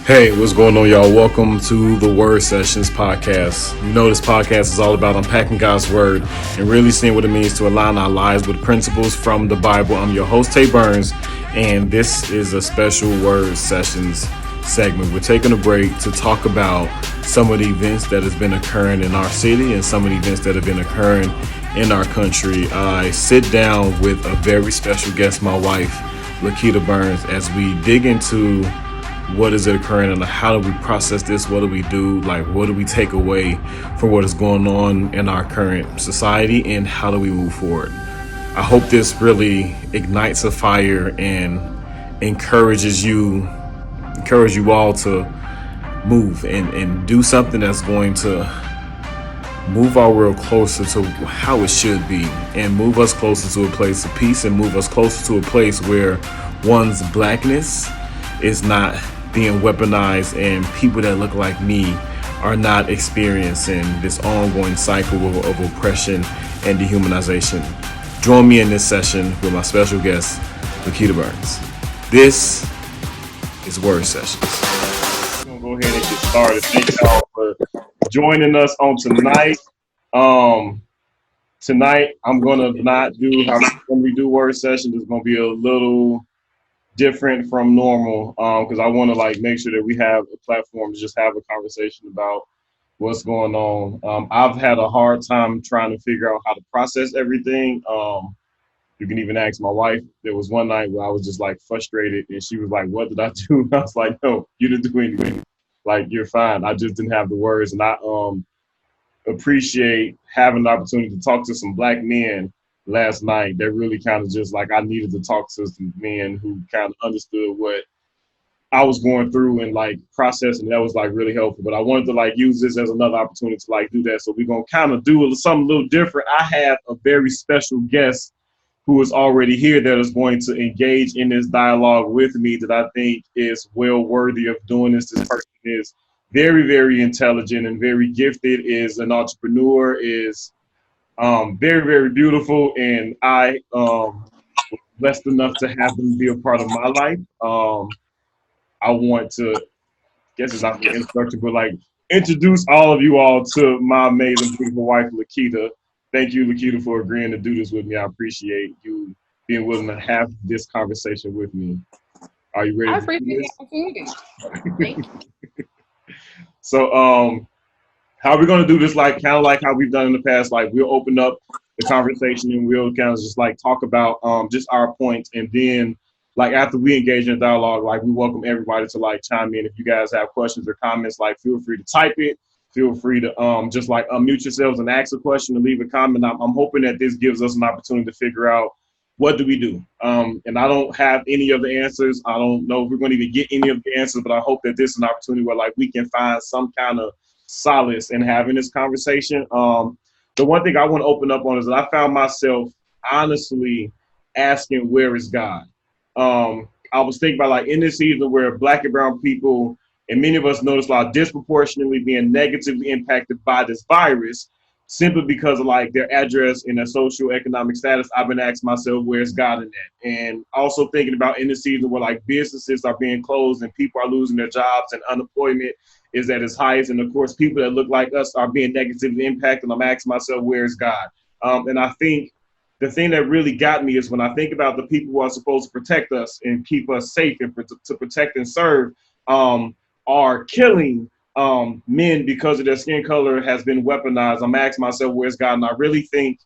Hey, what's going on, y'all? Welcome to the Word Sessions podcast. You know, this podcast is all about unpacking God's Word and really seeing what it means to align our lives with principles from the Bible. I'm your host, Tay Burns, and this is a special Word Sessions segment. We're taking a break to talk about some of the events that has been occurring in our city and some of the events that have been occurring in our country. I sit down with a very special guest, my wife, LaKeita Burns, as we dig into what is it occurring and how do we process this? What do we do? Like, what do we take away from what is going on in our current society, and how do we move forward? I hope this really ignites a fire and encourages you all to move and do something that's going to move our world closer to how it should be, and move us closer to a place of peace, and move us closer to a place where one's blackness is not being weaponized, and people that look like me are not experiencing this ongoing cycle of oppression and dehumanization. Join me in this session with my special guest, LaKeita Burns. This is Word Sessions. We're going to go ahead and get started. Thank y'all for joining us on tonight. Tonight, I'm going to not do how we do Word Sessions. It's going to be a little different from normal because I want to make sure that we have a platform to just have a conversation about what's going on. I've had a hard time trying to figure out how to process everything. You can even ask my wife. There was one night where I was just frustrated, and she was like, "What did I do?" I was like, "No, you didn't do anything. You're fine. I just didn't have the words." And I appreciate having the opportunity to talk to some Black men last night. That really kind of just I needed to talk to some men who kind of understood what I was going through and process, and that was really helpful. But I wanted to use this as another opportunity to do that. So we're gonna kind of do something a little different. I have a very special guest who is already here that is going to engage in this dialogue with me that I think is well worthy of doing this. This person is very, very intelligent and very gifted, is an entrepreneur, is very, very beautiful, and I was blessed enough to have them be a part of my life. I want to, guess it's not the introduction, but introduce all of you all to my amazing, beautiful wife, LaKeita. Thank you, LaKeita, for agreeing to do this with me. I appreciate you being willing to have this conversation with me. Are you ready? I appreciate the opportunity. Thank you. So, how we're gonna do this, kind of like how we've done in the past. We'll open up the conversation and we'll kind of just talk about just our points, and then after we engage in a dialogue, we welcome everybody to chime in. If you guys have questions or comments, feel free to type it. Feel free to just unmute yourselves and ask a question or leave a comment. I'm hoping that this gives us an opportunity to figure out what do we do. And I don't have any of the answers. I don't know if we're going to even get any of the answers, but I hope that this is an opportunity where we can find some kind of solace in having this conversation. The one thing I want to open up on is that I found myself honestly asking, where is God? I was thinking about in this season where Black and brown people, and many of us notice disproportionately being negatively impacted by this virus, simply because of their address and their social economic status. I've been asking myself, where's God in that? And also thinking about in the season where businesses are being closed and people are losing their jobs and unemployment is at its highest. And of course, people that look like us are being negatively impacted. I'm asking myself, where's God? And I think the thing that really got me is when I think about the people who are supposed to protect us and keep us safe and to protect and serve, are killing men because of their skin color has been weaponized. I'm asking myself, where's God? And I really think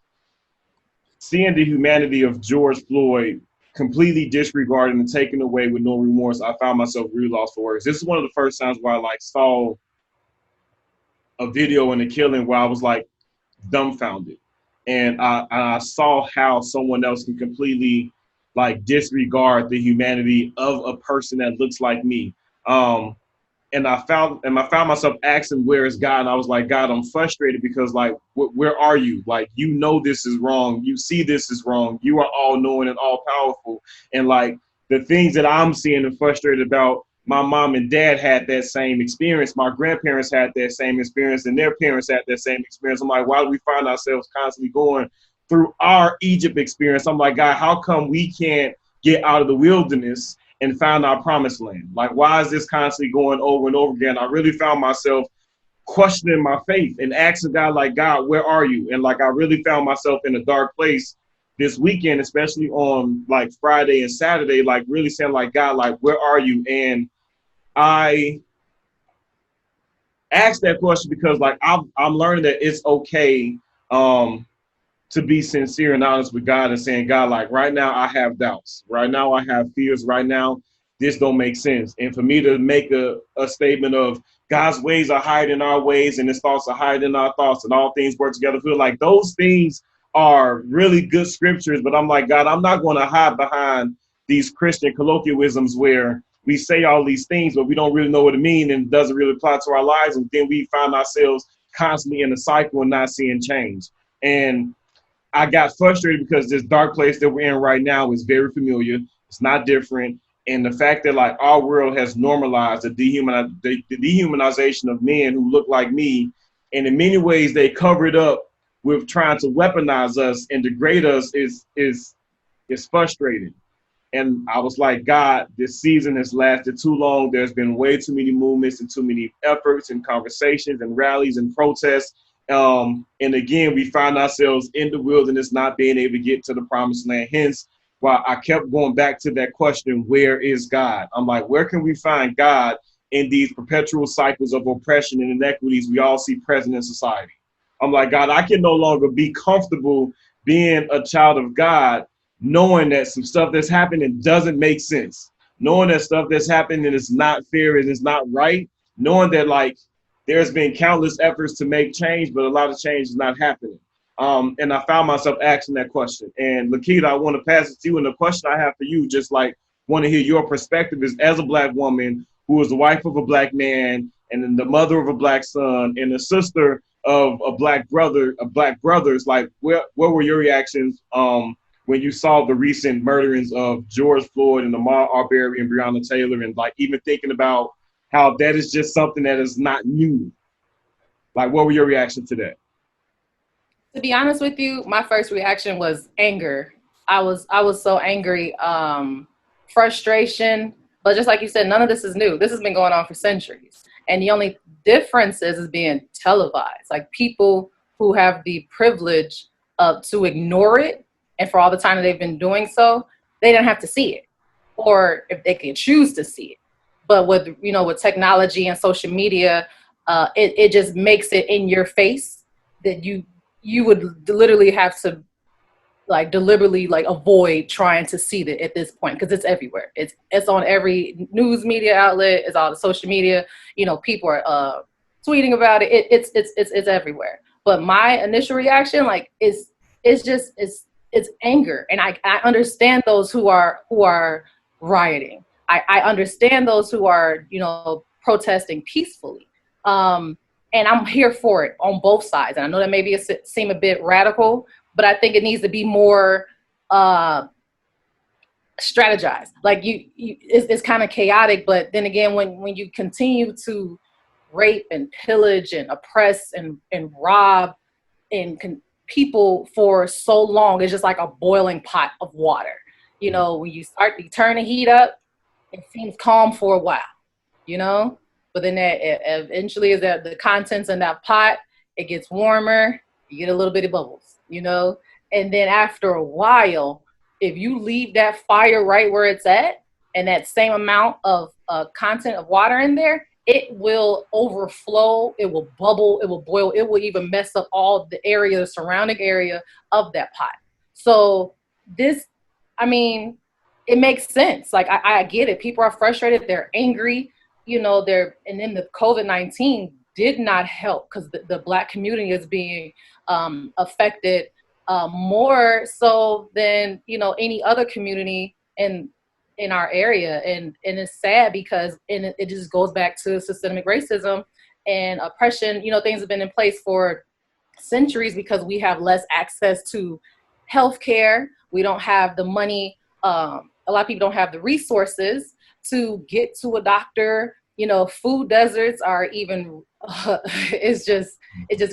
seeing the humanity of George Floyd completely disregarded and taken away with no remorse, I found myself really lost for words. This is one of the first times where I saw a video in the killing where I was dumbfounded. And I saw how someone else can completely disregard the humanity of a person that looks like me. And I found myself asking, where is God? And I was like, God, I'm frustrated because where are you? You know this is wrong. You see this is wrong. You are all knowing and all powerful. And the things that I'm seeing and frustrated about, my mom and dad had that same experience. My grandparents had that same experience, and their parents had that same experience. I'm like, why do we find ourselves constantly going through our Egypt experience? I'm like, God, how come we can't get out of the wilderness and found our promised land? Like, why is this constantly going over and over again? I really found myself questioning my faith and asking God, like, God, where are you? And like, I really found myself in a dark place this weekend, especially on like Friday and Saturday, like really saying like, God, like, where are you? And I asked that question because like I'm learning that it's okay to be sincere and honest with God and saying, God, like right now I have doubts. Right now I have fears. Right now, this don't make sense. And for me to make a statement of God's ways are higher than our ways and his thoughts are higher than our thoughts and all things work together, feel like those things are really good scriptures. But I'm like, God, I'm not going to hide behind these Christian colloquialisms where we say all these things, but we don't really know what it means and it doesn't really apply to our lives. And then we find ourselves constantly in a cycle and not seeing change. And I got frustrated because this dark place that we're in right now is very familiar. It's not different. And the fact that like our world has normalized the dehumanization of men who look like me. And in many ways, they cover it up with trying to weaponize us and degrade us is frustrating. And I was like, God, this season has lasted too long. There's been way too many movements and too many efforts and conversations and rallies and protests. And again, we find ourselves in the wilderness, not being able to get to the promised land. Hence, why I kept going back to that question, where is God? I'm like, where can we find God in these perpetual cycles of oppression and inequities we all see present in society? I'm like, God, I can no longer be comfortable being a child of God knowing that some stuff that's happening doesn't make sense, knowing that stuff that's happening is not fair and it's not right, knowing that like there's been countless efforts to make change, but a lot of change is not happening. And I found myself asking that question. And LaKeita, I want to pass it to you. And the question I have for you, just like want to hear your perspective is as a Black woman who is the wife of a Black man and then the mother of a Black son and the sister of a Black brother, of Black brothers, like what were your reactions when you saw the recent murderings of George Floyd and Amaud Arbery and Breonna Taylor, and like even thinking about how that is just something that is not new? Like, what were your reactions to that? To be honest with you, my first reaction was anger. I was so angry, frustration. But just like you said, none of this is new. This has been going on for centuries. And the only difference is being televised. Like people who have the privilege to ignore it, and for all the time that they've been doing so, they didn't have to see it, or if they can choose to see it. But with technology and social media, it just makes it in your face that you would literally have to like deliberately like avoid trying to see it at this point, because it's everywhere. It's on every news media outlet. It's all the social media. People are tweeting about it. It's everywhere. But my initial reaction like is it's anger, and I understand those who are rioting. I understand those who are protesting peacefully. And I'm here for it on both sides. And I know that maybe it seem a bit radical, but I think it needs to be more strategized. Like it's kind of chaotic, but then again, when you continue to rape and pillage and oppress and rob people for so long, it's just like a boiling pot of water. When you turn the heat up, it seems calm for a while, but then eventually as the contents in that pot, it gets warmer, you get a little bit of bubbles, and then after a while, if you leave that fire right where it's at and that same amount of content of water in there, it will overflow, it will bubble, it will boil, it will even mess up all the surrounding area of that pot. So it makes sense. Like I get it. People are frustrated, they're angry, and then the COVID-19 did not help because the Black community is being affected more so than any other community in our area, and it's sad because it just goes back to systemic racism and oppression. Things have been in place for centuries because we have less access to healthcare. We don't have the money. A lot of people don't have the resources to get to a doctor. Food deserts are even. It's just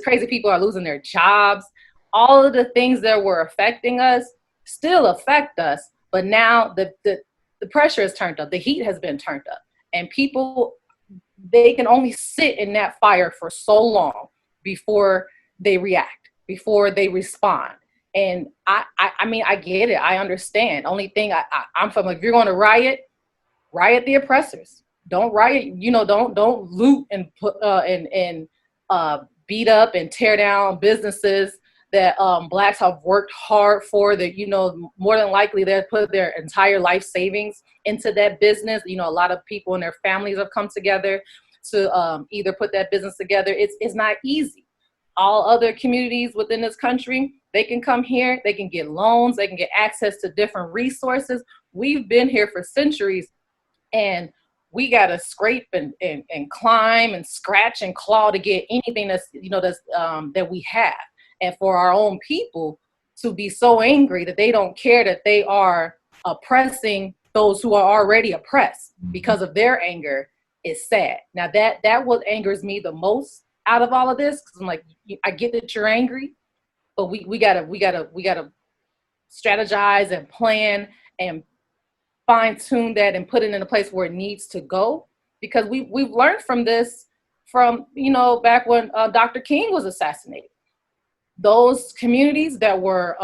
crazy. People are losing their jobs. All of the things that were affecting us still affect us, but now the pressure is turned up, the heat has been turned up, and people, they can only sit in that fire for so long before they react, before they respond. And I mean, I get it. I understand. Only thing I'm from, if you're going to riot the oppressors. Don't riot. Don't loot and put and beat up and tear down businesses that Blacks have worked hard for. That more than likely they put their entire life savings into that business. A lot of people and their families have come together to either put that business together. It's not easy. All other communities within this country, they can come here, they can get loans, they can get access to different resources. We've been here for centuries, and we got to scrape and climb and scratch and claw to get anything that we have. And for our own people to be so angry that they don't care that they are oppressing those who are already oppressed because of their anger is sad. Now that what angers me the most out of all of this, because I'm like, I get that you're angry, but we gotta strategize and plan and fine tune that and put it in a place where it needs to go, because we've learned from this from back when Dr. King was assassinated. Those communities that were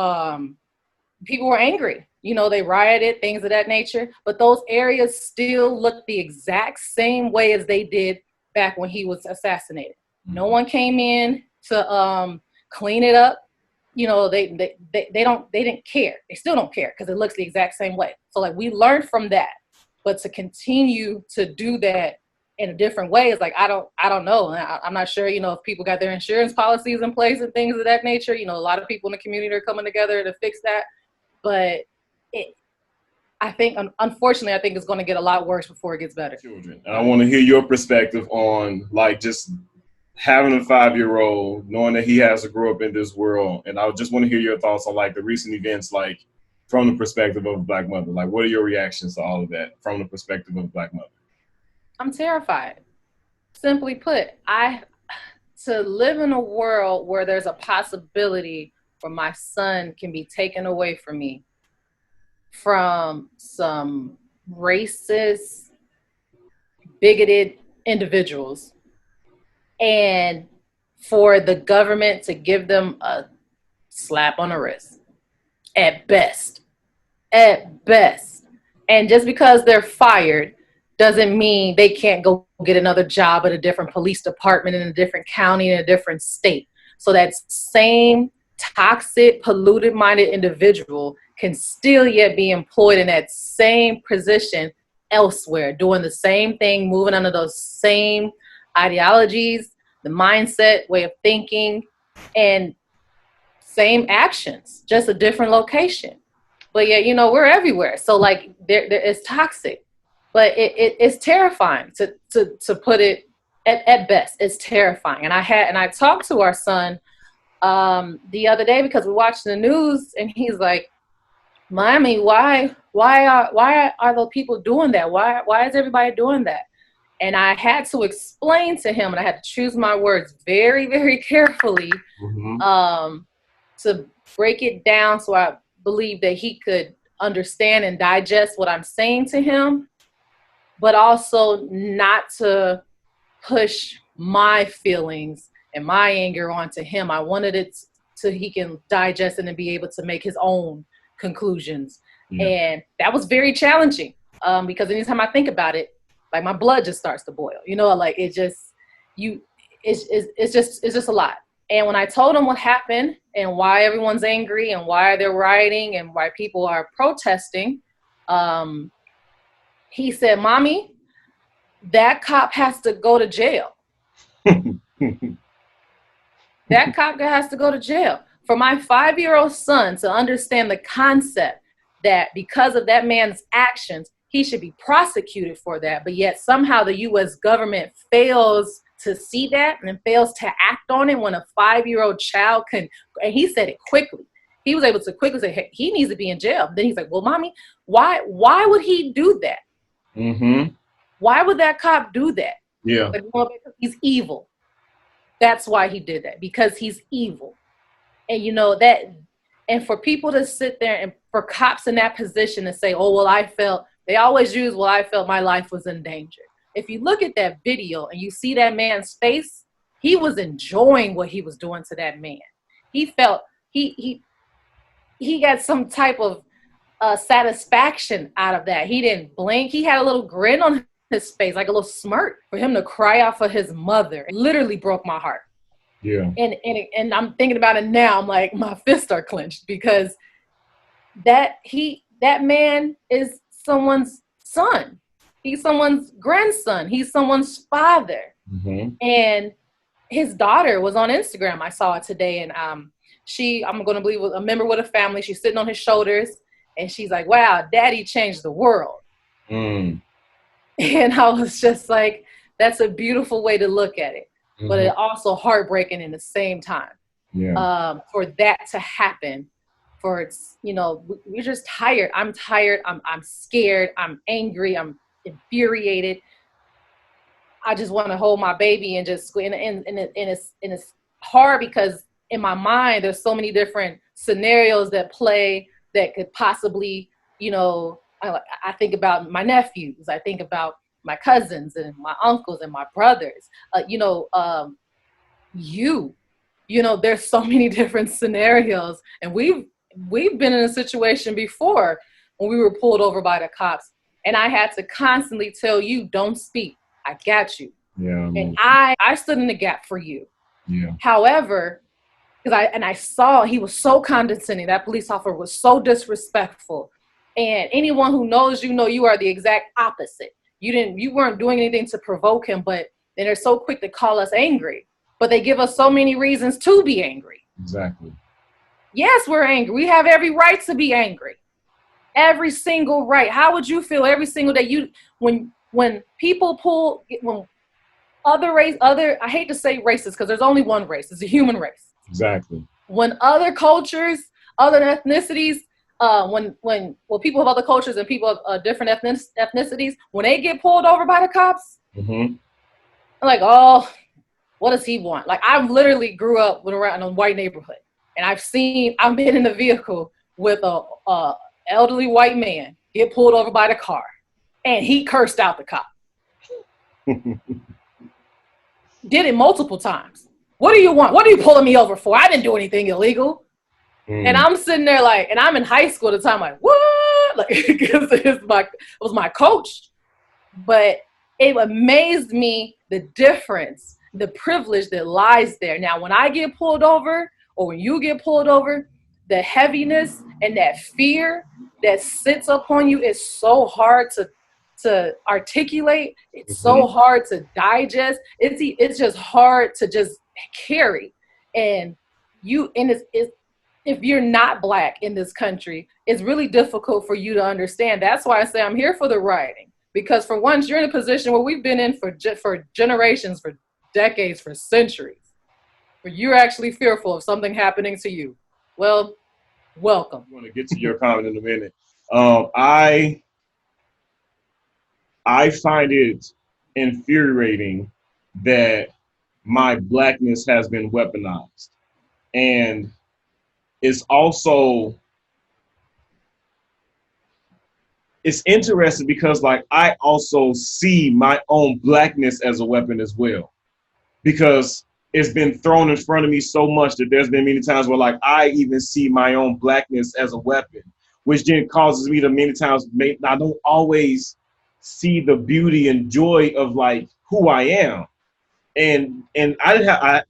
people were angry, they rioted, things of that nature, but those areas still look the exact same way as they did back when he was assassinated. No one came in to clean it up. They didn't care. They still don't care because it looks the exact same way. So like, we learned from that, but to continue to do that in a different way is like, I don't know. I'm not sure, if people got their insurance policies in place and things of that nature. A lot of people in the community are coming together to fix that, but I think, unfortunately, I think it's going to get a lot worse before it gets better. Children, and I want to hear your perspective on like just having a 5-year-old, knowing that he has to grow up in this world. And I just want to hear your thoughts on like the recent events, like from the perspective of a Black mother. Like, what are your reactions to all of that from the perspective of a Black mother? I'm terrified. Simply put, to live in a world where there's a possibility where my son can be taken away from me from some racist, bigoted individuals, and for the government to give them a slap on the wrist, at best. And just because they're fired doesn't mean they can't go get another job at a different police department in a different county in a different state. So that same toxic, polluted-minded individual can still yet be employed in that same position elsewhere, doing the same thing, moving under those same ideologies, the mindset, way of thinking, and same actions, just a different location. But yeah, we're everywhere. So like, it's toxic, but it's terrifying to put it at best. It's terrifying. And I talked to our son the other day because we watched the news, and he's like, "Mommy, why are those people doing that? Why is everybody doing that?" And I had to explain to him, and I had to choose my words very, very carefully to break it down so I believe that he could understand and digest what I'm saying to him, but also not to push my feelings and my anger onto him. I wanted it so he can digest it and be able to make his own conclusions. Yeah. And that was very challenging because anytime I think about it, like my blood just starts to boil, like it's just a lot. And when I told him what happened and why everyone's angry and why they're rioting and why people are protesting, he said, "Mommy, that cop has to go to jail." That cop has to go to jail. For my 5-year-old son to understand the concept that because of that man's actions, he should be prosecuted for that, but yet somehow the U.S. government fails to see that and fails to act on it when a 5-year-old child can, and he said it quickly. He was able to quickly say, "Hey, he needs to be in jail." Then he's like, "Well, Mommy, why would he do that? Mm-hmm. Why would that cop do that?" Yeah. Like, well, because he's evil. That's why he did that, because he's evil. And that, and for people to sit there and for cops in that position to say, "Oh, well, I felt They always use, well, I felt my life was in danger. If you look at that video and you see that man's face, he was enjoying what he was doing to that man. He felt, he got some type of satisfaction out of that. He didn't blink. He had a little grin on his face, like a little smirk. For him to cry out for his mother, it literally broke my heart. Yeah. And I'm thinking about it now. I'm like, my fists are clenched, because that man is someone's son. He's someone's grandson. He's someone's father. Mm-hmm. And his daughter was on Instagram. I saw it today. And I'm going to believe, was a member with a family. She's sitting on his shoulders. And she's like, wow, daddy changed the world. And I was just like, that's a beautiful way to look at it. Mm-hmm. But it also heartbreaking in the same time. Yeah. For that to happen. For it's, we're just tired. I'm tired. I'm scared. I'm angry. I'm infuriated. I just want to hold my baby and just, and it's hard, because in my mind, there's so many different scenarios that play that could possibly, I think about my nephews. I think about my cousins and my uncles and my brothers. There's so many different scenarios, and we've been in a situation before when we were pulled over by the cops, and I had to constantly tell you, don't speak. I got you. Yeah. And I stood in the gap for you. Yeah. However, because I saw he was so condescending. That police officer was so disrespectful. And anyone who knows you are the exact opposite. You weren't doing anything to provoke him, but then they're so quick to call us angry. But they give us so many reasons to be angry. Exactly. Yes, we're angry. We have every right to be angry. Every single right. How would you feel every single day when people I hate to say races, because there's only one race. It's a human race. Exactly. When other cultures, other ethnicities, when people of other cultures and people of different ethnicities, when they get pulled over by the cops, I'm like, oh, what does he want? Like, I literally grew up around a white neighborhood, and I've been in the vehicle with a elderly white man get pulled over by the car, and he cursed out the cop. Did it multiple times. What do you want? What are you pulling me over for? I didn't do anything illegal. And I'm sitting there like, and I'm in high school at the time, like, what? Like, because it was my coach. But it amazed me, the difference, the privilege that lies there. Now, when I get pulled over, or when you get pulled over, the heaviness and that fear that sits upon you is so hard to articulate. It's so hard to digest. It's just hard to just carry. And if you're not Black in this country, it's really difficult for you to understand. That's why I say I'm here for the writing, because for once you're in a position where we've been in for generations, for decades, for centuries, where you're actually fearful of something happening to you. Well, welcome. I'm going to get to your comment in a minute. I find it infuriating that my Blackness has been weaponized. And it's interesting because, like, I also see my own Blackness as a weapon as well, because it's been thrown in front of me so much that there's been many times where, like, I even see my own Blackness as a weapon, which then causes me to many times I don't always see the beauty and joy of, like, who I am. And I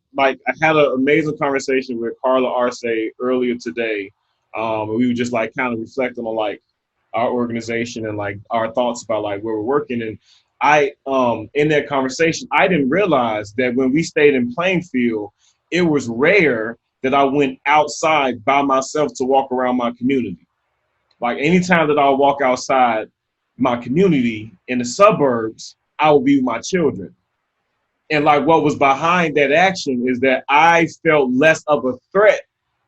had an amazing conversation with Carla Arce earlier today. We were just like kind of reflecting on like our organization and like our thoughts about like where we're working. And I in that conversation, I didn't realize that when we stayed in Plainfield, it was rare that I went outside by myself to walk around my community. Like anytime that I would walk outside my community in the suburbs, I would be with my children. And like what was behind that action is that I felt less of a threat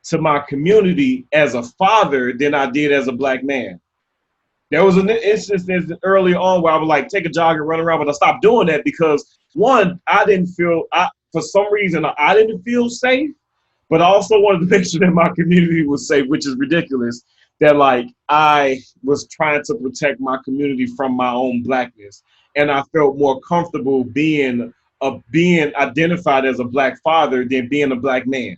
to my community as a father than I did as a Black man. There was an instance early on where I would like take a jog and run around, but I stopped doing that because one, for some reason I didn't feel safe, but I also wanted to make sure that my community was safe, which is ridiculous. that like I was trying to protect my community from my own blackness, and I felt more comfortable being identified as a black father than being a black man.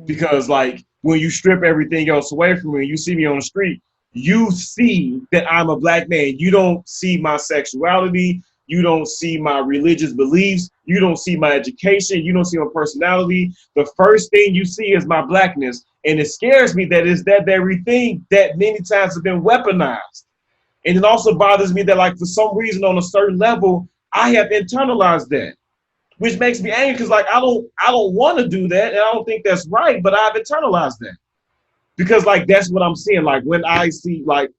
Because like when you strip everything else away from me, you see me on the street, you see that I'm a black man. You don't see my sexuality. You don't see my religious beliefs. You don't see my education. You don't see my personality. The first thing you see is my blackness. And it scares me that it's that very thing that many times have been weaponized. And it also bothers me that like for some reason on a certain level, I have internalized that, which makes me angry because like I don't want to do that, and I don't think that's right, but I've internalized that. Because like that's what I'm seeing. Like when I see like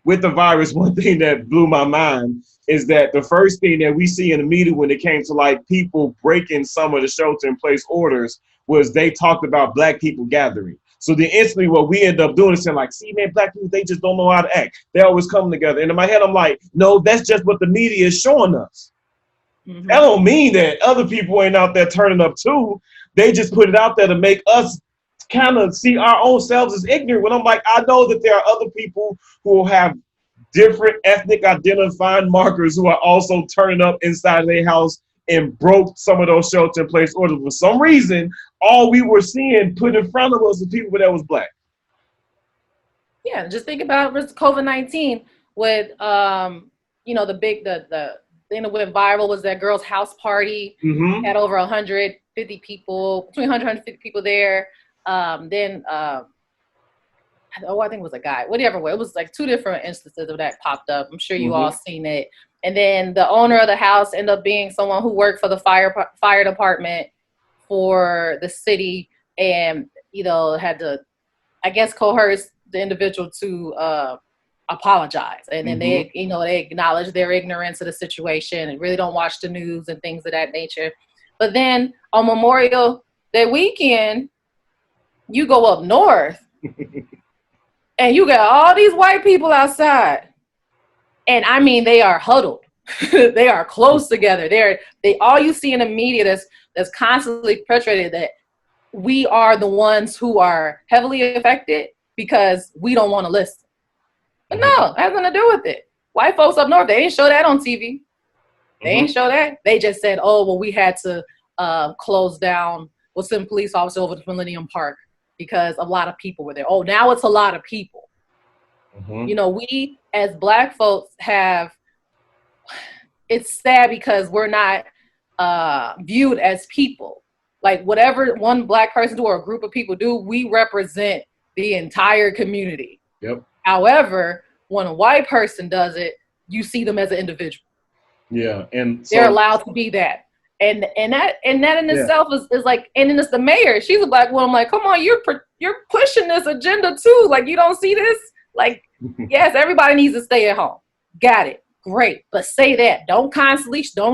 with the virus, one thing that blew my mind is that the first thing that we see in the media when it came to like people breaking some of the shelter in place orders was they talked about black people gathering. So then instantly what we end up doing is saying like, see man, black people, they just don't know how to act. They always come together. And in my head, I'm like, no, that's just what the media is showing us. That don't mean that other people ain't out there turning up too. They just put it out there to make us kind of see our own selves as ignorant. When I'm like, I know that there are other people who have different ethnic identifying markers who are also turning up inside their house and broke some of those shelter in place orders. For some reason, all we were seeing put in front of us was people that was black. Yeah, just think about COVID-19 with the thing that went viral was that girl's house party. Had over 150 people, between 100 and 150 people there. I think it was a guy. Whatever way, it was like two different instances of that popped up. I'm sure you all seen it. And then the owner of the house ended up being someone who worked for the fire department for the city, and had to, I guess, coerce the individual to apologize. And then they acknowledge their ignorance of the situation and really don't watch the news and things of that nature. But then on Memorial Day weekend, you go up north and you got all these white people outside. And I mean, they are huddled. They are close together. They all you see in the media that's constantly perpetrated that we are the ones who are heavily affected because we don't want to listen. But no, it has nothing to do with it. White folks up north, they ain't show that on TV. They ain't show that. They just said, oh, well, we had to close down, we'll send police officers over to Millennium Park because a lot of people were there. Oh, now it's a lot of people. We as black folks it's sad because we're not viewed as people. Like whatever one black person do or a group of people do, we represent the entire community. Yep. However, when a white person does it, you see them as an individual. Yeah, and so, they're allowed to be that, and that in itself is like, and then it's the mayor. She's a black woman. I'm like, come on, you're pushing this agenda too. Like, you don't see this? Like, yes, everybody needs to stay at home. Got it, great, but say that. Don't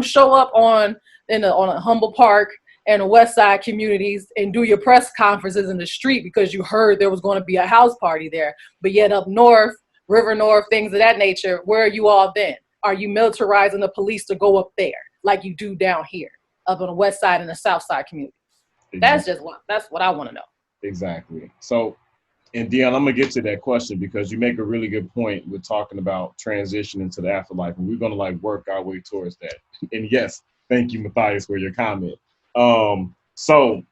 show up on a Humble Park and the West Side communities and do your press conferences in the street because you heard there was going to be a house party there. But yet up north, River North, things of that nature, where are you all then? Are you militarizing the police to go up there like you do down here, up on the West Side and the South Side communities? Exactly. That's what I want to know. Exactly. So, and Dion, I'm going to get to that question because you make a really good point with talking about transitioning to the afterlife, and we're going to like work our way towards that. And yes, thank you, Matthias, for your comment. So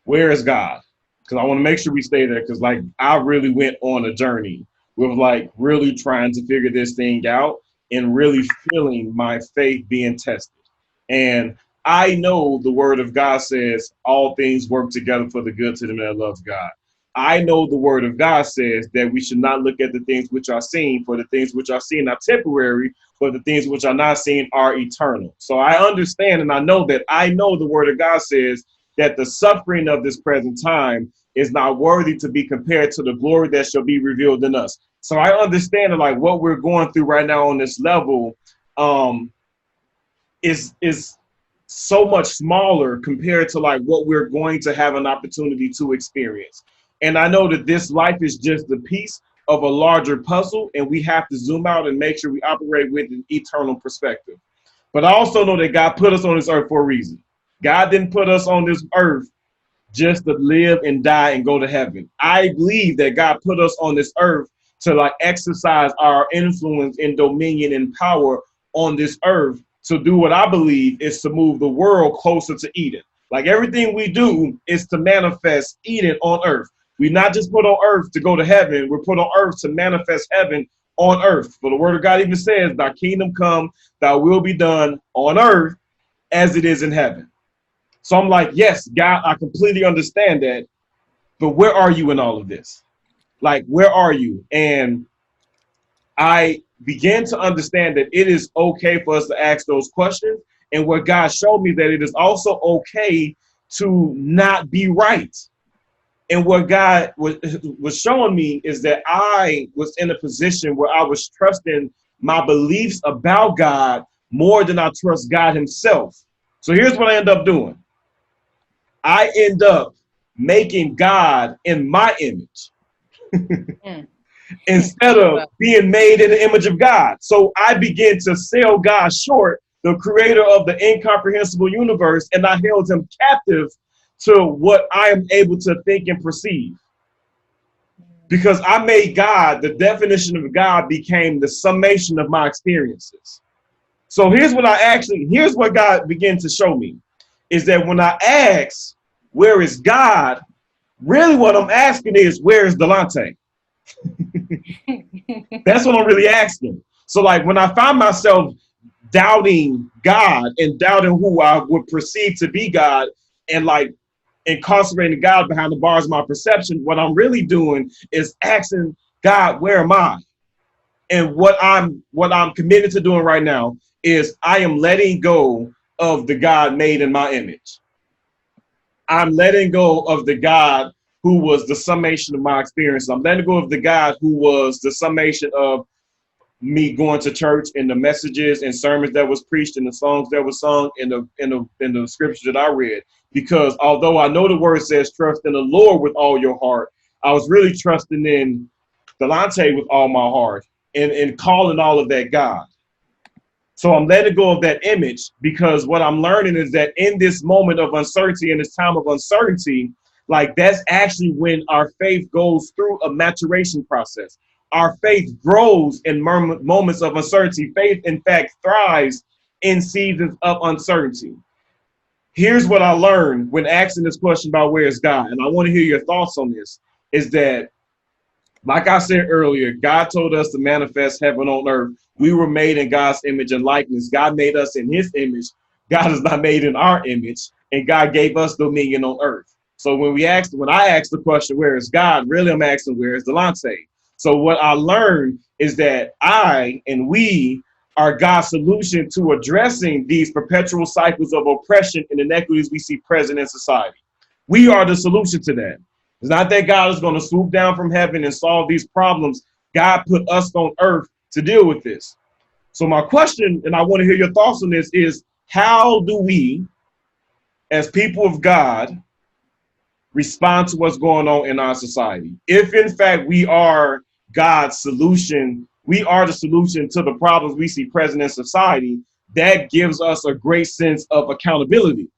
where is God? Because I want to make sure we stay there, because like I really went on a journey with like really trying to figure this thing out and really feeling my faith being tested. And I know the word of God says all things work together for the good to them that loves God. I know the word of God says that we should not look at the things which are seen, for the things which are seen are temporary, but the things which are not seen are eternal. So I understand and I know the word of God says that the suffering of this present time is not worthy to be compared to the glory that shall be revealed in us. So I understand that like what we're going through right now on this level is so much smaller compared to like what we're going to have an opportunity to experience. And I know that this life is just a piece of a larger puzzle, and we have to zoom out and make sure we operate with an eternal perspective. But I also know that God put us on this earth for a reason. God didn't put us on this earth just to live and die and go to heaven. I believe that God put us on this earth to like exercise our influence and dominion and power on this earth to do what I believe is to move the world closer to Eden. Like everything we do is to manifest Eden on earth. We're not just put on earth to go to heaven. We're put on earth to manifest heaven on earth. For the word of God even says, thy kingdom come, thy will be done on earth as it is in heaven. So I'm like, yes, God, I completely understand that. But where are you in all of this? Like, where are you? And I began to understand that it is okay for us to ask those questions. And what God showed me that it is also okay to not be right. And what God was showing me is that I was in a position where I was trusting my beliefs about God more than I trust God himself. So here's what I end up doing. I end up making God in my image instead of being made in the image of God. So I begin to sell God short, the creator of the incomprehensible universe, and I held him captive to what I am able to think and perceive. Because I made God, the definition of God became the summation of my experiences. So here's what God began to show me is that when I ask, where is God? Really what I'm asking is, where is Dalonte? That's what I'm really asking. So like when I find myself doubting God and doubting who I would perceive to be God and like incarcerating God behind the bars of my perception, what I'm really doing is asking God, where am I? And what I'm committed to doing right now is I am letting go of the God made in my image. I'm letting go of the God who was the summation of my experience. I'm letting go of the God who was the summation of me going to church and the messages and sermons that was preached and the songs that was sung and the scriptures that I read. Because although I know the word says trust in the Lord with all your heart, I was really trusting in Dalonte with all my heart and calling all of that God. So I'm letting go of that image because what I'm learning is that in this moment of uncertainty, in this time of uncertainty, like that's actually when our faith goes through a maturation process. Our faith grows in moments of uncertainty. Faith, in fact, thrives in seasons of uncertainty. Here's what I learned when asking this question about where is God, and I want to hear your thoughts on this, is that like I said earlier, God told us to manifest heaven on earth. We were made in God's image and likeness. God made us in his image. God is not made in our image. And God gave us dominion on earth. So when I asked the question, where is God? Really, I'm asking, where is Dalonte? So what I learned is that I and we are God's solution to addressing these perpetual cycles of oppression and inequities we see present in society. We are the solution to that. It's not that God is going to swoop down from heaven and solve these problems. God put us on earth to deal with this. So my question, and I want to hear your thoughts on this, is how do we, as people of God, respond to what's going on in our society? If in fact we are God's solution, we are the solution to the problems we see present in society, that gives us a great sense of accountability.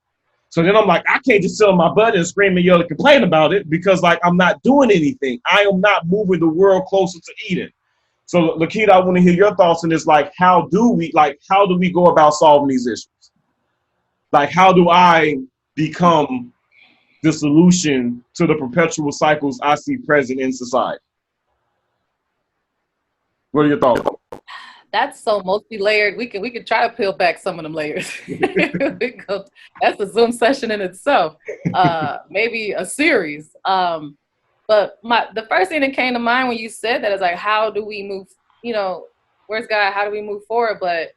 So then I'm like, I can't just sit on my butt and scream and yell and complain about it because like I'm not doing anything. I am not moving the world closer to Eden. So LaKeita, I want to hear your thoughts on this. Like, how do we go about solving these issues? Like, how do I become the solution to the perpetual cycles I see present in society? What are your thoughts? That's so multi-layered. We could try to peel back some of them layers. That's a Zoom session in itself. Maybe a series. But the first thing that came to mind when you said that is like, how do we move? Where's God? How do we move forward? But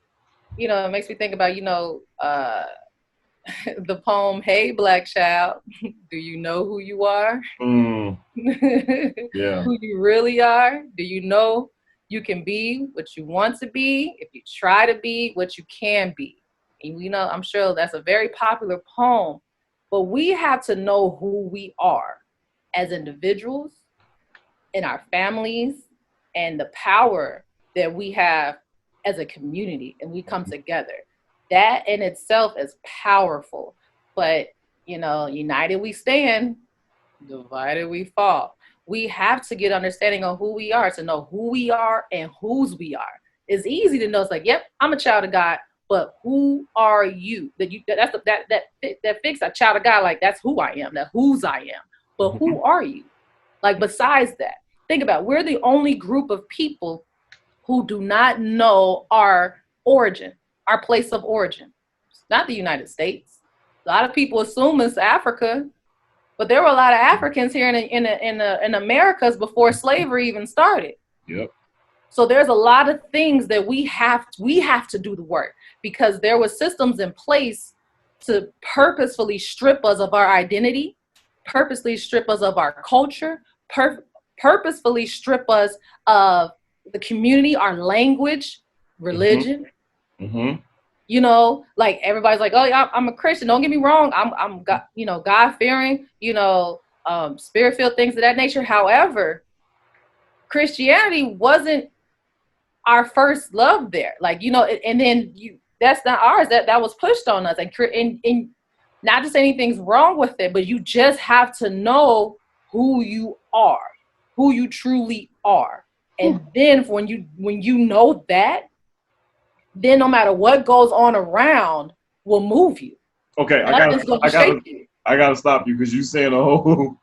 it makes me think about the poem, "Hey, Black Child, do you know who you are? Yeah. Who you really are? Do you know you can be what you want to be if you try to be what you can be?" And I'm sure that's a very popular poem, but we have to know who we are as individuals, in our families, and the power that we have as a community, and we come together. That in itself is powerful. But united we stand, divided we fall. We have to get understanding of who we are, to know who we are and whose we are. It's easy to know. It's like, yep, I'm a child of God, but who are you? That fix a child of God. Like, that's who I am. That's whose I am. But who are you? Like, besides that, think about it, we're the only group of people who do not know our origin, our place of origin. It's not the United States. A lot of people assume it's Africa. But there were a lot of Africans here in Americas before slavery even started. Yep. So there's a lot of things that we have to do the work, because there were systems in place to purposefully strip us of our identity, purposely strip us of our culture, purposefully strip us of the community, our language, religion. Mm-hmm. Like everybody's like, oh yeah, I'm a Christian. Don't get me wrong. I'm God, God fearing, spirit filled, things of that nature. However, Christianity wasn't our first love there. Like, and then that's not ours. That was pushed on us. And not to say anything's wrong with it, but you just have to know who you are, who you truly are. And then when you know that, then no matter what goes on around will move you. Okay, I gotta stop you, because you saying a whole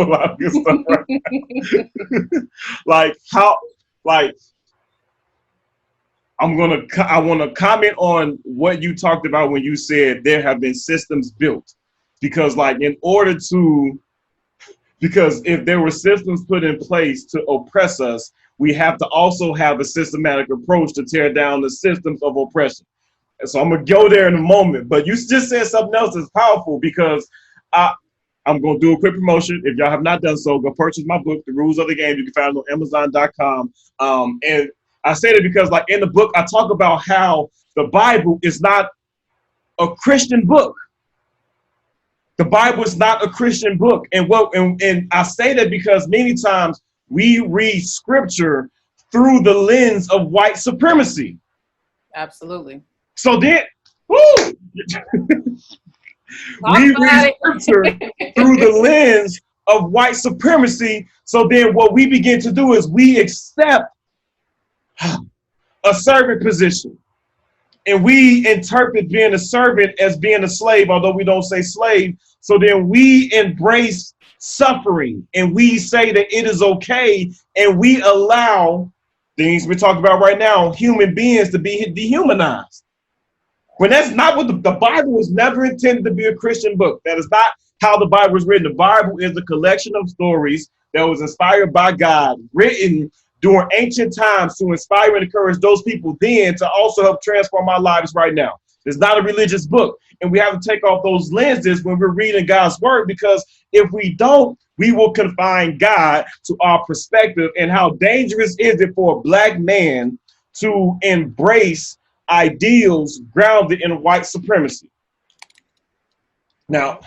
lot of good stuff right now. I want to comment on what you talked about when you said there have been systems built, because because if there were systems put in place to oppress us, we have to also have a systematic approach to tear down the systems of oppression. And so I'm going to go there in a moment, but you just said something else that's powerful, because I'm going to do a quick promotion. If y'all have not done so, go purchase my book, The Rules of the Game. You can find it on Amazon.com. And I say that because, like, in the book, I talk about how the Bible is not a Christian book. The Bible is not a Christian book. And I say that because many times we read scripture through the lens of white supremacy. Absolutely. So then, we read scripture through the lens of white supremacy. So then what we begin to do is we accept a servant position. And we interpret being a servant as being a slave, although we don't say slave. So then we embrace suffering, and we say that it is okay, and we allow things we're talking about right now, human beings, to be dehumanized. When that's not what the Bible was never intended to be a Christian book. That is not how the Bible was written. The Bible is a collection of stories that was inspired by God, written during ancient times to inspire and encourage those people then to also help transform our lives right now. It's not a religious book. And we have to take off those lenses when we're reading God's word, because if we don't, we will confine God to our perspective. And how dangerous is it for a Black man to embrace ideals grounded in white supremacy? Now,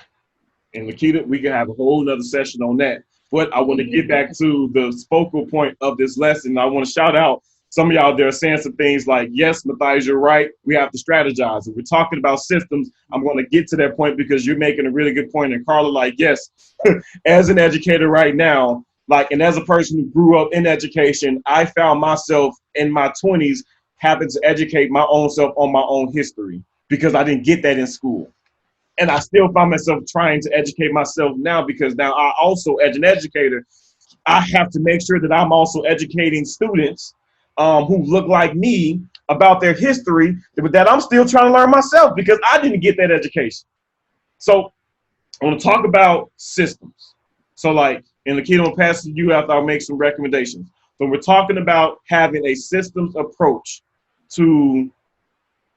and LaKeita, we can have a whole nother session on that. But I want to get back to the focal point of this lesson. I want to shout out some of y'all there are saying some things like, yes, Matthias, you're right. We have to strategize. If we're talking about systems, I'm going to get to that point because you're making a really good point. And Carla, like, yes, as an educator right now, like, and as a person who grew up in education, I found myself in my 20s having to educate my own self on my own history because I didn't get that in school. And I still find myself trying to educate myself now, because now I also, as an educator, I have to make sure that I'm also educating students who look like me about their history, but that I'm still trying to learn myself because I didn't get that education. So I want to talk about systems. So like, and LaKeita, will pass to you after I'll make some recommendations. So we're talking about having a systems approach to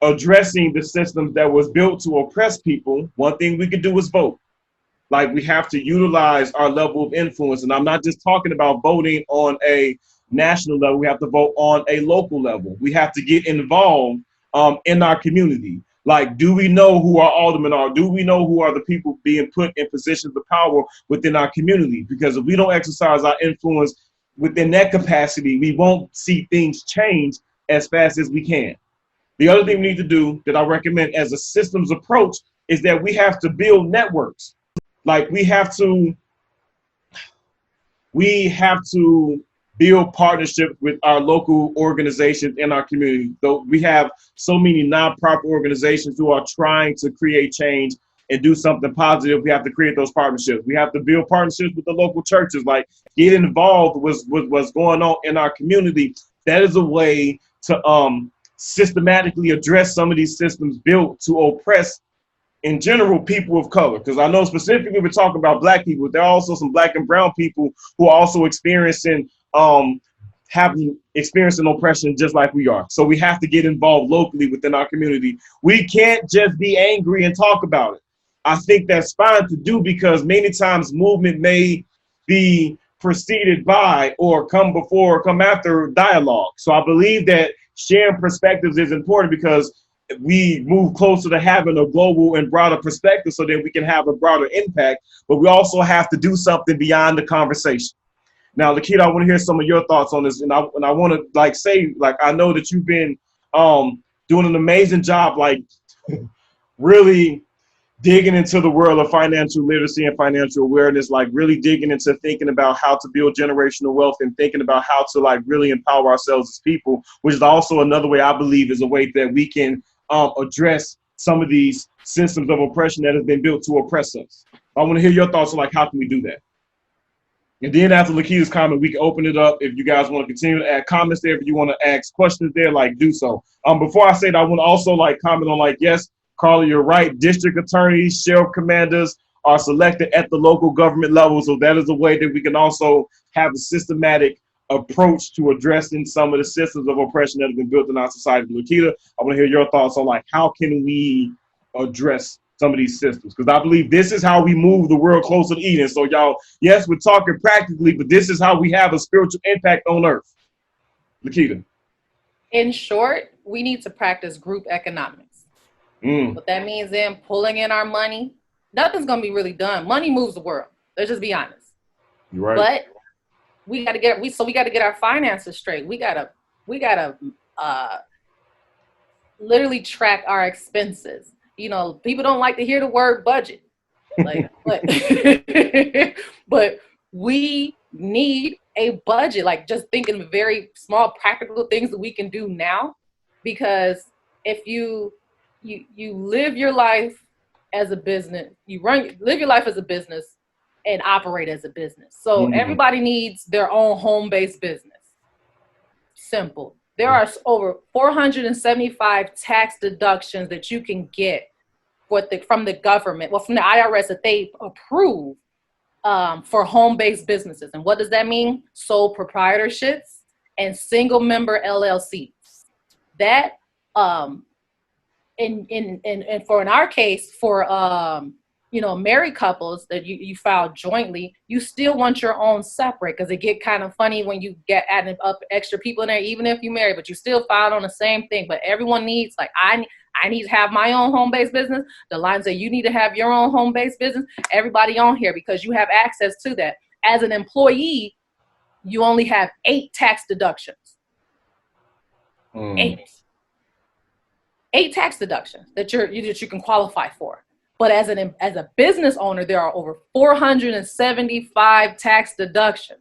addressing the systems that was built to oppress people. One thing we could do is vote. Like, we have to utilize our level of influence. And I'm not just talking about voting on a national level. We have to vote on a local level. We have to get involved in our community. Like, do we know who our aldermen are? Do we know who are the people being put in positions of power within our community? Because if we don't exercise our influence within that capacity, we won't see things change as fast as we can. The other thing we need to do that I recommend as a systems approach is that we have to build networks. Like we have to build partnerships with our local organizations in our community. Though we have so many nonprofit organizations who are trying to create change and do something positive, we have to create those partnerships. We have to build partnerships with the local churches, like get involved with what's going on in our community. That is a way to systematically address some of these systems built to oppress, in general, people of color. Because I know specifically we're talking about Black people. There are also some Black and brown people who are also experiencing oppression just like we are. So we have to get involved locally within our community. We can't just be angry and talk about it. I think that's fine to do, because many times movement may be preceded by or come before or come after dialogue. So I believe that sharing perspectives is important, because we move closer to having a global and broader perspective so that we can have a broader impact. But we also have to do something beyond the conversation. Now, LaKeita, I want to hear some of your thoughts on this, and I want to say, I know that you've been doing an amazing job, really digging into the world of financial literacy and financial awareness, really digging into thinking about how to build generational wealth and thinking about how to really empower ourselves as people, which is also another way I believe is a way that we can address some of these systems of oppression that have been built to oppress us. I want to hear your thoughts on how can we do that. And then after LaKeita's comment, we can open it up. If you guys want to continue to add comments there, if you want to ask questions there, do so. Before I say that, I want to also comment on yes, Carla, you're right. District attorneys, sheriff commanders are selected at the local government level. So that is a way that we can also have a systematic approach to addressing some of the systems of oppression that have been built in our society. LaKeita, I want to hear your thoughts on how can we address some of these systems, because I believe this is how we move the world closer to Eden. So y'all, yes, we're talking practically, but this is how we have a spiritual impact on earth. LaKeita. In short, we need to practice group economics. What that means then, pulling in our money, nothing's going to be really done. Money moves the world. Let's just be honest. You're right. But we got to get our finances straight. We got to literally track our expenses. People don't like to hear the word budget, but we need a budget. Just thinking of very small, practical things that we can do now, because if you live your life as a business, live your life as a business and operate as a business. So everybody needs their own home-based business. Simple. There are over 475 tax deductions that you can get from the government, from the IRS, that they approve for home-based businesses. And what does that mean? Sole proprietorships and single-member LLCs. That and in our case, for married couples that you file jointly, you still want your own separate, because it get kind of funny when you get adding up extra people in there, even if you marry, but you still filed on the same thing. But everyone needs, I need to have my own home-based business. The line say you need to have your own home-based business. Everybody on here, because you have access to that. As an employee, you only have 8 tax deductions. 8 tax deductions that you can qualify for. But as a business owner, there are over 475 tax deductions.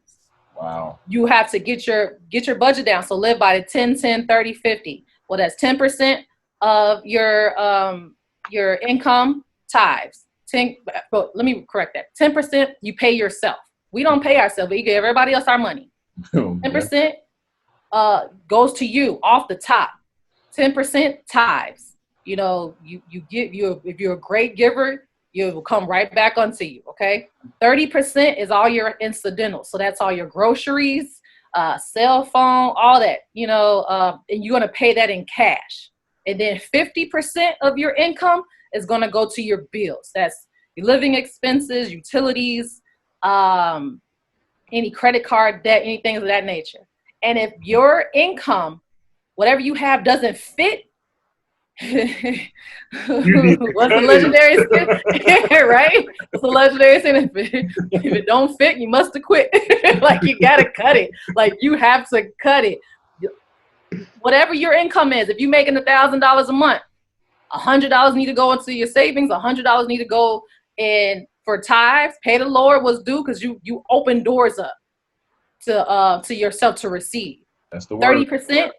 Wow. You have to get your budget down. So live by the 10-10-30-50. Well, that's 10% of your income tithes. Let me correct that. 10% you pay yourself. We don't pay ourselves. We give everybody else our money. 10% goes to you off the top. 10% tithes. You if you're a great giver, it will come right back onto you. Okay. 30% is all your incidentals. So that's all your groceries, cell phone, all that. And you're gonna pay that in cash. And then 50% of your income is gonna go to your bills. That's your living expenses, utilities, any credit card debt, anything of that nature. And if your income, whatever you have, doesn't fit, what's the legendary sin? Right? What's the legendary sin? If it don't fit, you must have quit. You gotta cut it. You have to cut it. Whatever your income is, if you're making $1,000 a month, $100 need to go into your savings. $100 need to go in for tithes. Pay the Lord what's due, because you open doors up to yourself to receive. That's the word. 30%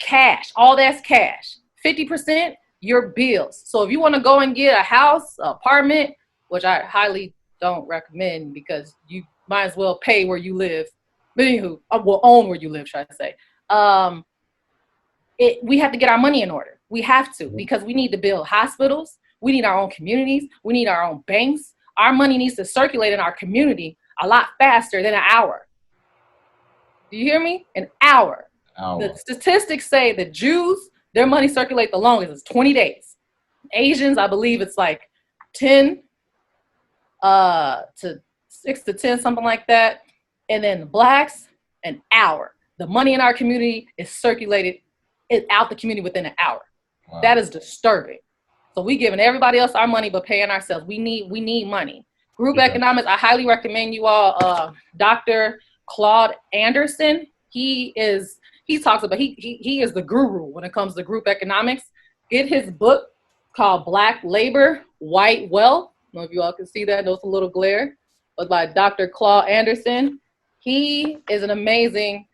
cash. All that's cash. 50% your bills. So if you want to go and get a house, apartment, which I highly don't recommend, because you might as well pay where you live. But anywho, will own where you live, should I say. We have to get our money in order. We have to, because we need to build hospitals. We need our own communities. We need our own banks. Our money needs to circulate in our community a lot faster than an hour. Do you hear me? An hour. The statistics say that Jews, their money circulate the longest. It's 20 days. Asians, I believe it's like 10 to 6 to 10, something like that. And then the blacks, an hour. The money in our community is circulated out the community within an hour. Wow. That is disturbing. So we giving everybody else our money but paying ourselves. We need money. Group economics, I highly recommend you all. Dr. Claude Anderson, he is the guru when it comes to group economics. Get his book called Black Labor, White Wealth. I don't know if you all can see that. I know it's a little glare, but by Dr. Claude Anderson. He is an amazing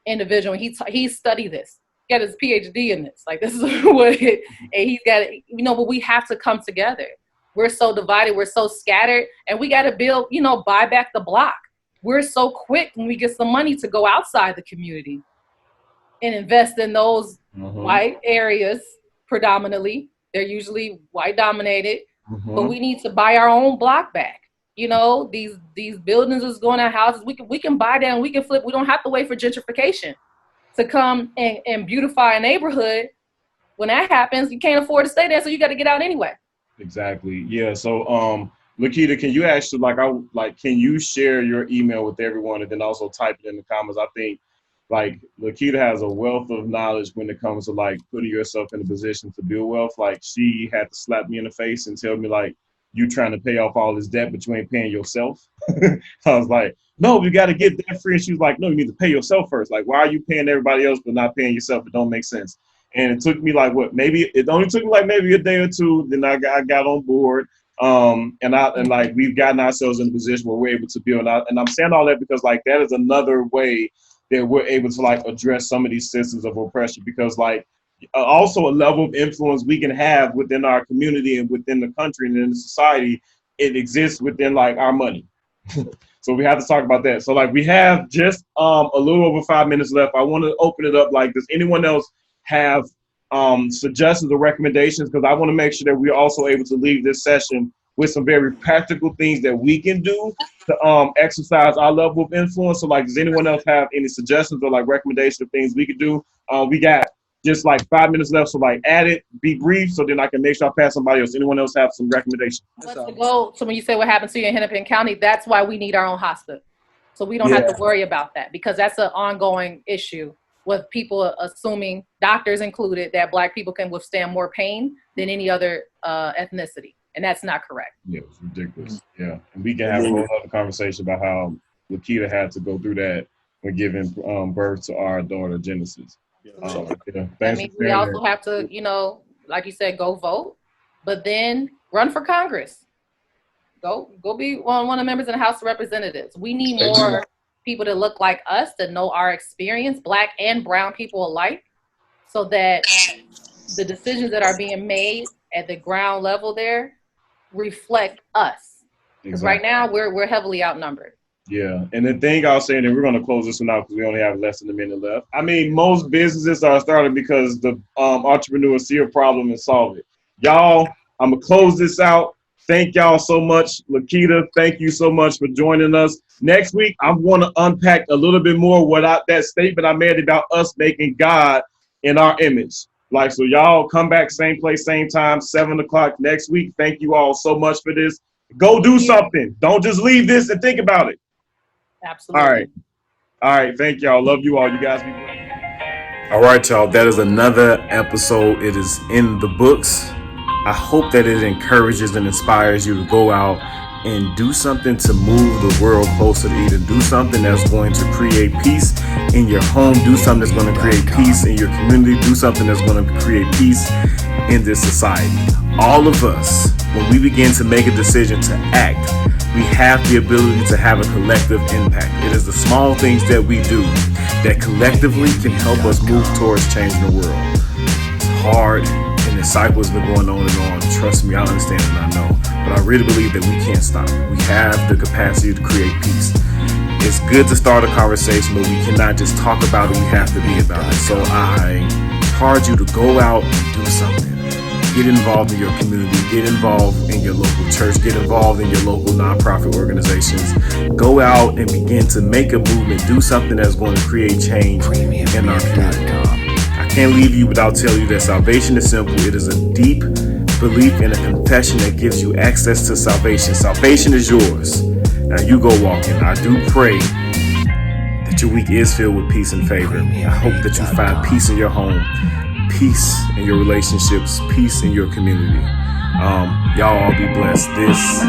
individual. He studied this. He got his PhD in this. Like, this is what and he's got it, but we have to come together. We're so divided, we're so scattered, and we got to build, buy back the block. We're so quick when we get some money to go outside the community and invest in those white areas predominantly. They're usually white dominated, but we need to buy our own block back. These buildings is going to houses. We can buy down, we can flip. We don't have to wait for gentrification to come and beautify a neighborhood. When that happens, you can't afford to stay there, so you got to get out anyway. Exactly. Yeah. So, LaKeita, can you actually can you share your email with everyone and then also type it in the comments? I think LaKeita has a wealth of knowledge when it comes to putting yourself in a position to build wealth. She had to slap me in the face and tell me you trying to pay off all this debt, but you ain't paying yourself. I was like, no, you got to get debt free. And she was like, no, you need to pay yourself first. Why are you paying everybody else but not paying yourself? It don't make sense. And it took me it only took me maybe a day or two. Then I got on board. And we've gotten ourselves in a position where we're able to build. And I'm saying all that because that is another way that we're able to address some of these systems of oppression, because also a level of influence we can have within our community and within the country and in the society, it exists within our money. So we have to talk about that. So we have just a little over 5 minutes left. I want to open it up. Does anyone else have suggestions or recommendations? Because I want to make sure that we're also able to leave this session with some very practical things that we can do to exercise our level of influence. So does anyone else have any suggestions or recommendations of things we could do? We got just 5 minutes left, so add it, be brief, so then I can make sure I pass somebody else. Anyone else have some recommendations? So when you say what happened to you in Hennepin County, that's why we need our own hospital. So we don't have to worry about that, because that's an ongoing issue with people assuming, doctors included, that Black people can withstand more pain than any other ethnicity. And that's not correct. Yeah, it's ridiculous. Yeah. And we can have a whole other conversation about how LaKeita had to go through that when giving birth to our daughter, Genesis. We also have to, like you said, go vote, but then run for Congress. Go be one of the members in the House of Representatives. We need more people that look like us, that know our experience, Black and brown people alike, so that the decisions that are being made at the ground level there reflect us. Because right now we're heavily outnumbered. Yeah, and the thing I'll say, and we're going to close this one out because we only have less than a minute left. I mean, most businesses are started because the entrepreneurs see a problem and solve it. Y'all, I'm going to close this out. Thank y'all so much. LaKeita, thank you so much for joining us. Next week, I want to unpack a little bit more that statement I made about us making God in our image. So y'all come back, same place, same time, 7 o'clock next week. Thank you all so much for this. Go do something. Don't just leave this and think about it. Absolutely. All right. Thank y'all. Love you all. You guys be great. All right, y'all. That is another episode. It is in the books. I hope that it encourages and inspires you to go out and do something to move the world closer to either do something that's going to create peace in your home, do something that's going to create peace in your community, do something that's going to create peace in this society. All of us, when we begin to make a decision to act, we have the ability to have a collective impact. It is the small things that we do that collectively can help us move towards changing the world. It's hard, and the cycle has been going on and on. Trust me, I understand and I know. But I really believe that we can't stop. We have the capacity to create peace. It's good to start a conversation, but we cannot just talk about it. We have to be about it. So I encourage you to go out and do something. Get involved in your community. Get involved in your local church. Get involved in your local nonprofit organizations. Go out and begin to make a movement. Do something that's going to create change in our community. I can't leave you without telling you that salvation is simple. It is a deep belief and a confession that gives you access to salvation. Salvation is yours. Now you go walk in. I do pray that your week is filled with peace and favor. I hope that you find peace in your home, peace in your relationships, peace in your community. Y'all all be blessed. This